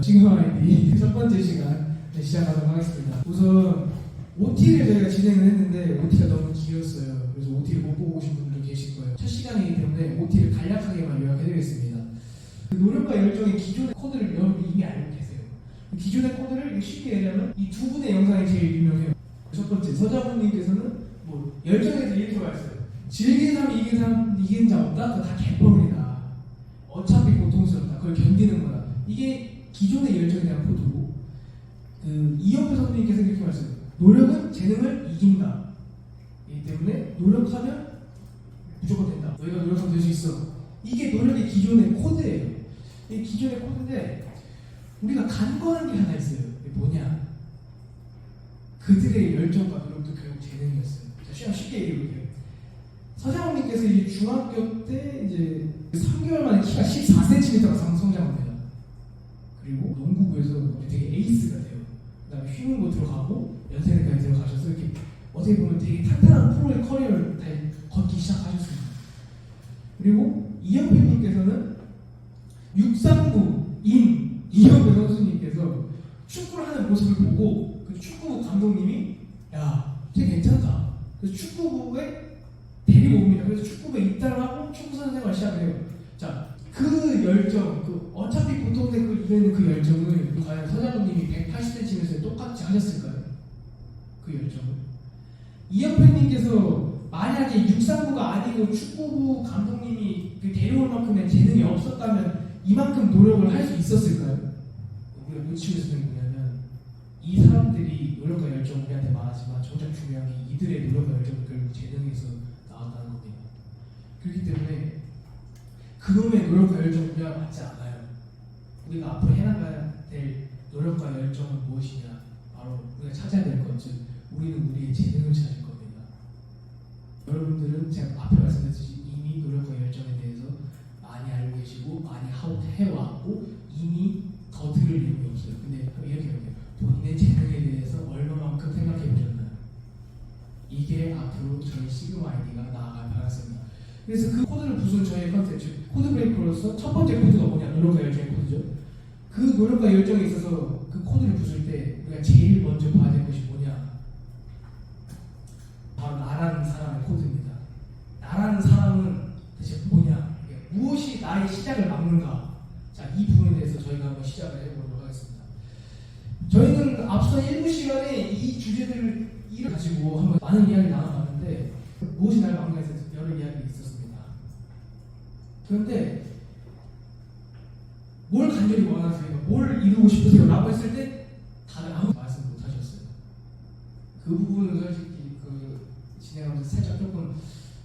지금 아이디 첫 번째 시간 시작하도록 하겠습니다. 우선 OT를 저희가 진행을 했는데 OT가 너무 길었어요. 그래서 OT를 못 보고 오신 분들도 계실 거예요. 첫 시간이기 때문에 OT를 간략하게만 요약해드리겠습니다. 그 노력과 열정의 기존의 코드를 여러분이 이미 알고 계세요. 기존의 코드를 쉽게 얘기하면 이 두 분의 영상이 제일 유명해요. 첫 번째, 서장훈님께서는 뭐 열정에서 이렇게 말했어요. 즐긴 사람, 이긴 자 없다? 그거 다 개뻥이다. 어차피 고통스럽다. 그걸 견디는 거다. 이게 기존의 열정에 대한 코드고, 이영표 선생님께서 이렇게 말했어요. 노력은 재능을 이긴다. 이기 때문에 노력하면 무조건 된다. 너희가 노력하면 될 수 있어. 이게 노력의 기존의 코드예요. 이게 기존의 코드인데 우리가 간과한 게 하나 있어요. 이게 뭐냐? 그들의 열정과 노력도 결국 재능이었어요. 자, 쉽게 얘기해볼게요. 서장훈님께서 이제 중학교 때 이제 3개월 만에 키가 14cm가 성장합니다. 그리고 농구부에서 되게 에이스가 돼요. 그 다음에 휘문고 들어가고 연세대까지 들어가셔서 이렇게 어떻게 보면 되게 탄탄한 프로의 커리어를 걷기 시작하셨습니다. 그리고 이영표님께서는 육상부 이영표 선수님께서 축구를 하는 모습을 보고 그 축구부 감독님이 야, 되게 괜찮다. 그래서 축구부에 데리고 옵니다. 그래서 축구부에 입단을 하고 축구 선생을 시작해요. 자, 그 열정, 어차피 보통의 이기는 그 열정을 과연 서장훈님이 180cm에서 똑같이 하셨을까요? 그 열정을. 이영표님께서 만약에 육상부가 아니고 축구부 감독님이 데려올 만큼의 재능이 없었다면 이만큼 노력을 할 수 있었을까요? 우리가 놓치고 있는 게 뭐냐면 이 사람들이 노력과 열정 우리한테 말하지만 정작 중요한 게 이들의 노력과 열정은 결국 재능에서 나왔다는 겁니다. 그렇기 때문에 그놈의 노력과 열정은 우리가 맞지 않아요. 우리가 앞으로 해나가야 될 노력과 열정은 무엇이냐? 바로 우리가 찾아야 될 것은 우리는 우리의 재능을 찾을 겁니다. 여러분들은 제가 앞에 말씀드렸듯이 이미 노력과 열정에 대해서 많이 알고 계시고 많이 해왔고 이미 더 들을 이유가 없어요. 근데 이렇게 해볼게요. 본인의 재능에 대해서 얼마만큼 생각해 보셨나요? 이게 앞으로 저희 시그마 아이디가 나아갈 방향입니다. 그래서 그 코드를 부순 저희의 컨텐츠 코드 브레이커로서 첫 번째 코드가 뭐냐? 노력과 열정의 코드죠. 그 노력과 열정에 있어서 그 코드를 부술 때 우리가 제일 먼저 봐야 될 것이 뭐냐? 바로 나라는 사람의 코드입니다. 나라는 사람은 대체 뭐냐? 무엇이 나의 시작을 막는가? 자, 이 부분에 대해서 저희가 한번 시작을 해보도록 하겠습니다. 저희는 앞선 1부 시간에 이 주제들을 가지고 한번 많은 이야기를 나눠봤는데 무엇이 나를 막는가에 대해서 여러 이야기가 있었습니다. 그런데 뭘 간절히 원하세요? 뭘 이루고 싶으세요? 라고 했을 때 다들 아무 말씀 못 하셨어요. 그 부분은 솔직히 진행하면서 살짝 조금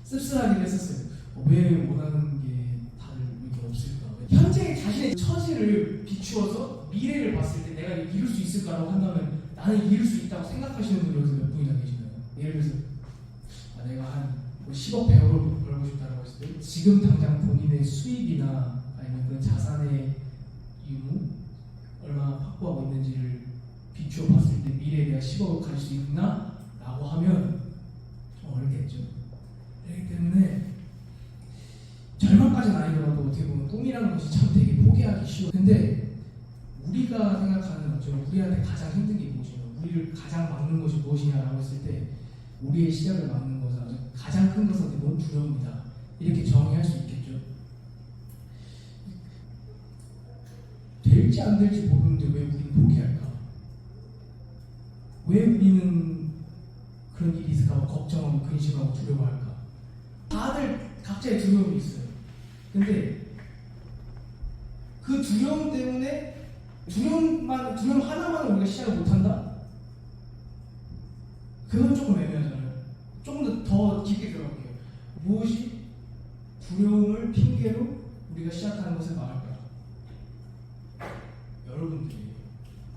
씁쓸하긴 했었어요. 왜 원하는 게 다들 이렇게 없을까? 현재 자신의 처지를 비추어서 미래를 봤을 때 내가 이룰 수 있을까라고 한다면 나는 이룰 수 있다고 생각하시는 분이 여기서 몇 분이나 계시나요? 예를 들어서 내가 한 10억 100억을 벌고 싶다고 했을 때 지금 당장 본인의 수입이나 아니면 그 자산의 유무 얼마나 확보하고 있는지를 비추어 봤을 때 미래에 내가 10억을 갈 수 있나? 라고 하면 좀 어렵겠죠. 그렇기 때문에 절망까지는 아니더라도 어떻게 보면 꿈이라는 것이 참 되게 포기하기 쉬워. 근데 우리가 생각하는 우리한테 가장 힘든 게 무엇이냐, 우리를 가장 막는 것이 무엇이냐라고 했을 때 우리의 시작을 막는 것은 아주 가장 큰 것은 너무 두려움이다. 이렇게 정의할 수 있겠죠. 될지 안 될지 모르는데 왜 우리는 포기할까? 왜 우리는 그런 일이 있을까 걱정하고 근심하고 두려워할까? 다들 각자의 두려움이 있어요. 근데 그 두려움 때문에 두려움 하나만 우리가 시작을 못한다? 그건 조금 애매하잖아요. 조금 더 깊게 들어갈게요. 무엇이 두려움을 핑계로 우리가 시작하는 것을 막을까? 여러분들이에요.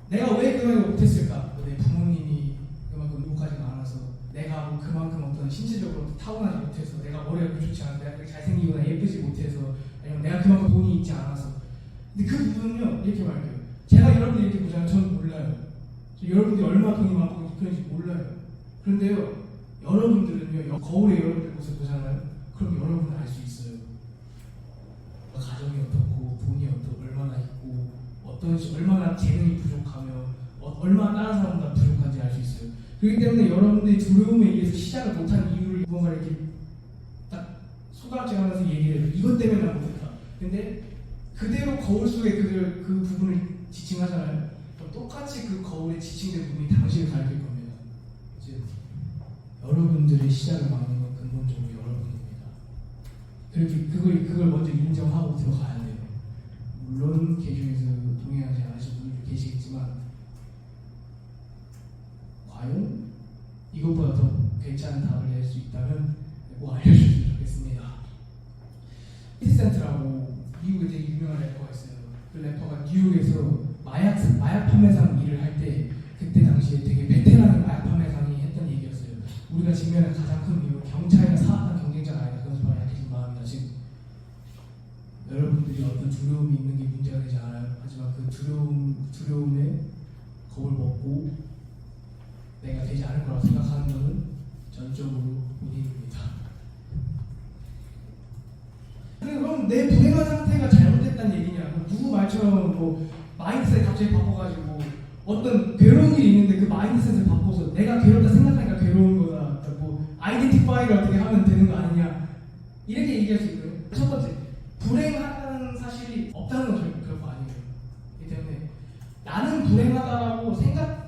내가 왜 그만큼 못했을까? 내 부모님이 그만큼 노력하지가 않아서, 내가 뭐 그만큼 어떤 신체적으로 타고나지 못해서, 내가 머리가 좋지 않아, 내가 잘생기거나 예쁘지 못해서, 아니면 내가 그만큼 돈이 있지 않아서. 근데 그 부분은요, 이렇게 말해요. 제가 여러분들 이렇게 보잖아요. 저는 몰라요. 여러분들이 얼마나 돈이 많고 그런지 몰라요. 그런데요, 여러분들은요, 거울에 여러분들 모습 보잖아요. 그럼 여러분은 알 수 있어요. 가정이 어떻고, 돈이 어떻고, 얼마나 있고, 어떤 얼마나 재능이 부족하며 얼마나 다른 사람보다 부족한지 알 수 있어요. 그렇기 때문에 여러분들이 두려움에 의해서 시작을 못한 이유를 뭔가 이렇게 딱 손가락질하면서 얘기해요. 이것 때문에 난 못했다. 근데 그대로 거울 속에 그 부분을 지칭하잖아요. 그럼 똑같이 그 거울에 지칭된 부분이 당신을 가리킬 겁니다. 즉 여러분들의 시작을 막는 건 근본적으로 여러분입니다. 그렇게 그걸 먼저 인정하고 들어가야 돼요. 물론 개중에서 동의하지 않으신 분들도 계시겠지만 과연 이것보다 더 괜찮은 답을 낼 수 있다면 꼭 알려주셨으면 좋겠습니다. 50센트라고 미국에 되게 유명한 래퍼가 있어요. 그 래퍼가 뉴욕에서 마약 판매상 일을 할 때 그때 당시에 되게 베테랑의 마약 판매상이 했던 얘기였어요. 우리가 직면한 가장 큰 이유 경찰이나 사업한 경쟁자가 아니라 그것은 바로 약해진 마음이다. 즉 여러분들이 어떤 두려움이 있는 게 문제가 되지 않아요. 하지만 그 두려움에 겁을 먹고 내가 되지 않을 거라고 생각하는 것은 전적으로 본인입니다. 그럼 내 불행한 상태가 잘못됐다는 얘기냐? 그럼 누구 말처럼 뭐 마인드셋 갑자기 바꿔가지고 어떤 괴로운 일이 있는데 그 마인드셋을 바꿔서 내가 괴롭다 생각하니까 괴로운 거다. 뭐 아이덴티파이를 어떻게 하면 되는 거 아니냐? 이렇게 얘기할 수 있거든요. 첫 번째, 불행한 사실이 없다는 건 결코 아니에요. 그렇기 때문에 나는 불행하다라고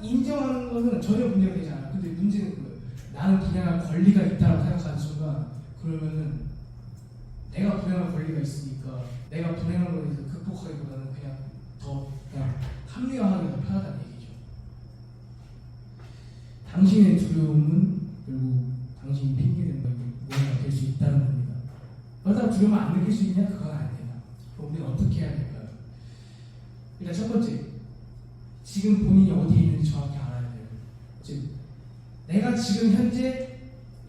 인정하는 것은 전혀 문제가 되지 않아요. 근데 문제는 그거예요. 나는 불행한 권리가 있다고 생각하는 순간 그러면은 내가 불행한 권리가 있으니까 내가 불행한 거에 대해서 극복하기보다는 그냥 합리화하기 더 편하다는 얘기죠. 당신의 두려움은 결국 당신이 핑계대는 뭐가 될 수 있다는 겁니다. 그러다가 두려움을 안 느낄 수 있냐? 그건 아닙니다. 그럼 우리는 어떻게 해야 될까요? 일단 첫 번째, 지금 본인이 어디에 있는지 정확히 알아야 돼요. 즉 내가 지금 현재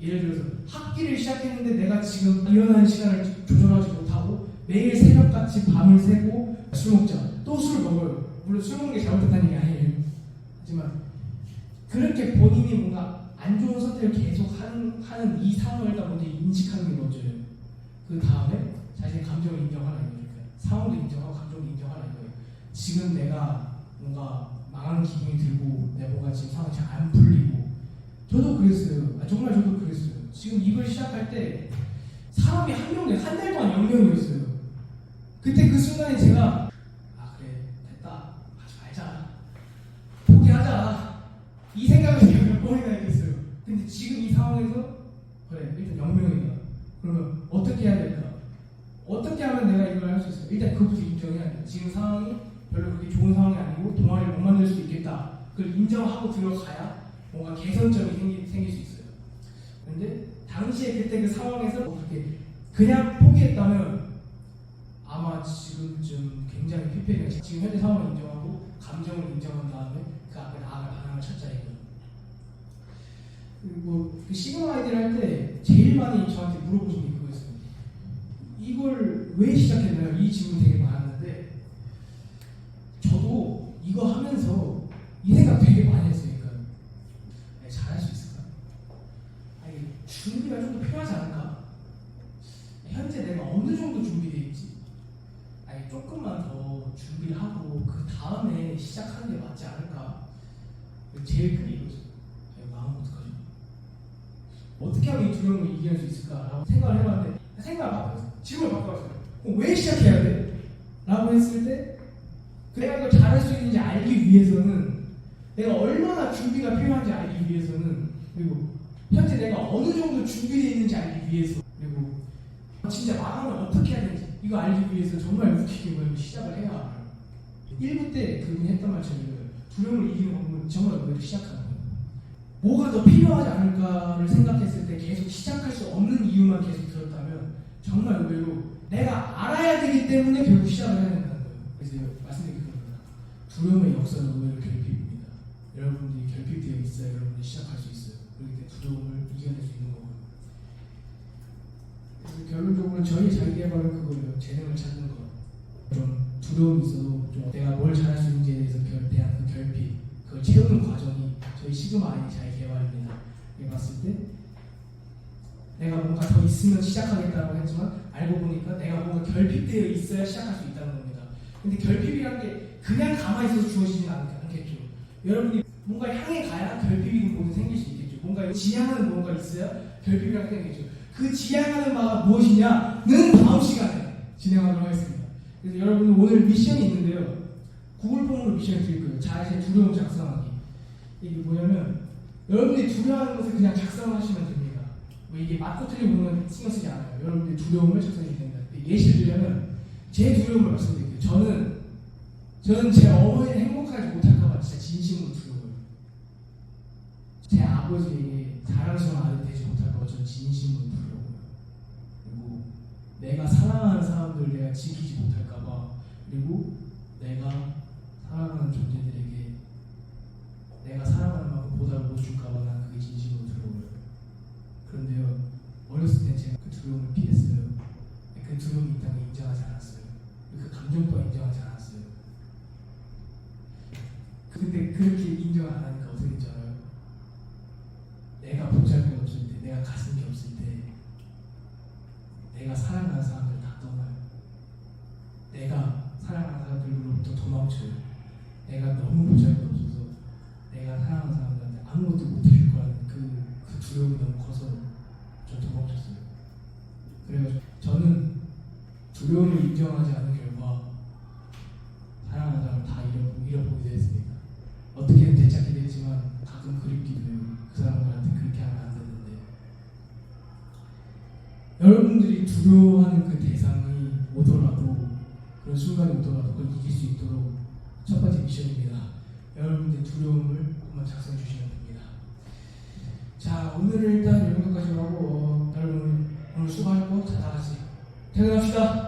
예를 들어서 학기를 시작했는데 내가 지금 일어나는 시간을 조절하지 못하고 매일 새벽같이 밤을 새고 술 먹자. 또 술 먹어요. 물론 술 먹는 게 잘못됐다는 얘기 아니에요. 하지만 그렇게 본인이 뭔가 안 좋은 선택을 계속 하는 이 상황을 일단 먼저 인식하는 게 먼저예요. 그 다음에 자신의 감정을 인정하라 이거예요. 상황도 인정하고 감정도 인정하라 이거예요. 지금 내가 뭔가 망하는 기분이 들고 내 뭔가 지금 상황이 잘 안 풀리고 저도 그랬어요. 정말 저도 그랬어요. 지금 이걸 시작할 때 사람이 한 달 동안 0명이었어요. 그때 그 순간에 제가 그래 됐다 하지 말자 포기하자 이 생각을 제가 몇 번이나 했겠어요. 근데 지금 이 상황에서 그래 일단 0명이다. 그러면 어떻게 해야 될까? 어떻게 하면 내가 이걸 할 수 있어요? 일단 그것부터 인정해야 돼요. 지금 상황이 별로 그렇게 좋은 상황이 아니고 동아리를 못 만들 수도 있겠다. 그걸 인정하고 들어가야 뭔가 개선점이 생길 수 있어요. 그런데 당시에 그때 그 상황에서 그렇게 그냥 포기했다면 아마 지금쯤 굉장히 피폐해요. 지금 현재 상황을 인정하고 감정을 인정한 다음에 그 앞에 나아갈 방향을 찾자 이거예요. 그리고 그 시그마 아이디를 할 때 제일 많이 저한테 물어보신 게 그거였어요. 이걸 왜 시작했나요? 이 질문 되게 많았는데 저도 이거 하면서 이 생각 되게 많이 했어요. 그러니까 잘할 수 있을까? 준비가 좀 더 필요하지 않을까? 현재 내가 어느 정도 준비되어 있지? 조금만 더 준비를 하고 그 다음에 시작하는 게 맞지 않을까? 제일 큰 이유죠. 마음 어떡하죠? 어떻게 하면 이 두려움을 이겨낼 수 있을까라고 생각을 해봤는데 생각을 바꿨어요. 질문을 바꿔봤어요. 왜 시작해야 돼? 라고 했을 때 내가 이걸 잘할 수 있는지 알기 위해서는 내가 얼마나 준비가 필요한지 알기 위해서는 그리고 현재 내가 어느 정도 준비되어 있는지 알기 위해서 그리고 진짜 망하면 어떻게 해야 되는지 이거 알기 위해서 정말 웃기게 뭐 시작을 해야 알아요. 1부 때 그분이 했던 말처럼 두려움을 이기는 방법은 정말 오히려 시작하는 거예요. 뭐가 더 필요하지 않을까를 생각했을 때 계속 시작할 수 없는 이유만 계속 들었다면 정말 의외로 내가 알아야 되기 때문에 결국 시작을 해야 된다는 거예요. 그래서 말씀드린 겁니다. 두려움의 역사는 의외로 결핍입니다. 여러분들이 결핍되어 있어야 여러분들이 시작할 수 있어요. 그렇기 때문에 두려움을 이겨낼 수 있는 거고요. 그래서 결론적으로 저희 자기개발은 그거예요. 재능을 찾는 거. 좀 두려움이 있어도 좀 내가 뭘 잘할 수 있는지에 대해서 대한 그 결핍, 그걸 채우는 과정이 저희 시그마 아이 자기개발입니다. 이렇게 봤을 때 내가 뭔가 더 있으면 시작하겠다고 했지만 알고 보니까 내가 뭔가 결핍되어 있어야 시작할 수 있다는 겁니다. 근데 결핍이란 게 그냥 가만히 있어서 주어지진 않겠죠. 여러분이 뭔가 향해 가야 결핍이고 뭐든 생길 수 있겠죠. 뭔가 지향하는 뭔가 있어야 결핍이라고 생각했죠. 그 지향하는 바가 무엇이냐는 다음 시간에 진행하도록 하겠습니다. 그래서 여러분 오늘 미션이 있는데요. 구글 폼으로 미션을 드릴 거예요. 자신의 두려움 작성하기. 이게 뭐냐면 여러분들이 두려워하는 것을 그냥 작성하시면 됩니다. 뭐 이게 맞고 틀리고 그런 건 신경 쓰지 않아요. 여러분들이 두려움을 작성해 주면 됩니다. 예시를 들자면 제 두려움을 말씀드릴게요. 저는 제 어머니를 행복하지 못할까봐 진짜 진심으로 두려워요. 제 아버지에게 자랑스러운 아들이 되지 못할까봐 저는 진심으로 두려워요. 그리고 내가 사랑하는 사람들을 내가 지키지 못할까봐, 그리고 내가 사랑하는 존재들에게 내가 사랑하는 만큼 보답을 못 줄까봐 난 그게 진심으로 두려워요. 그런데요, 어렸을 때 제가 그 두려움을 피했어요. 그 두려움이 있다는 걸 인정하지 않았어요. 그 감정도 인정하지 않았어요. 근데 그렇게 인정을 안 하니까 어떻게 되지 알아요? 내가 보잘것 없을 때, 내가 가슴이 없을 때 내가 사랑하는 사람들 다 떠나요. 내가 사랑하는 사람들로부터 도망쳐요. 내가 너무 보잘것 없어서 내가 사랑하는 사람들한테 아무것도 못해줄 거라는 그 두려움이 너무 커서 전 도망쳤어요. 그래가지고 저는 두려움을 인정하지 않은 결과 사랑하는 사람을 다 잃어보기도 했습니다. 어떻게든 되찾게 되지만 가끔 그립기도 해요. 그 사람들한테 그렇게 하면 안 되는데. 여러분들이 두려워하는 그 대상이 오더라도, 그런 순간이 오더라도 그걸 이길 수 있도록 첫 번째 미션입니다. 여러분들의 두려움을 한번 작성해 주시면 됩니다. 자, 오늘은 일단 이 정도까지 하고 여러분 오늘 수고하셨고 자, 다 같이 퇴근합시다.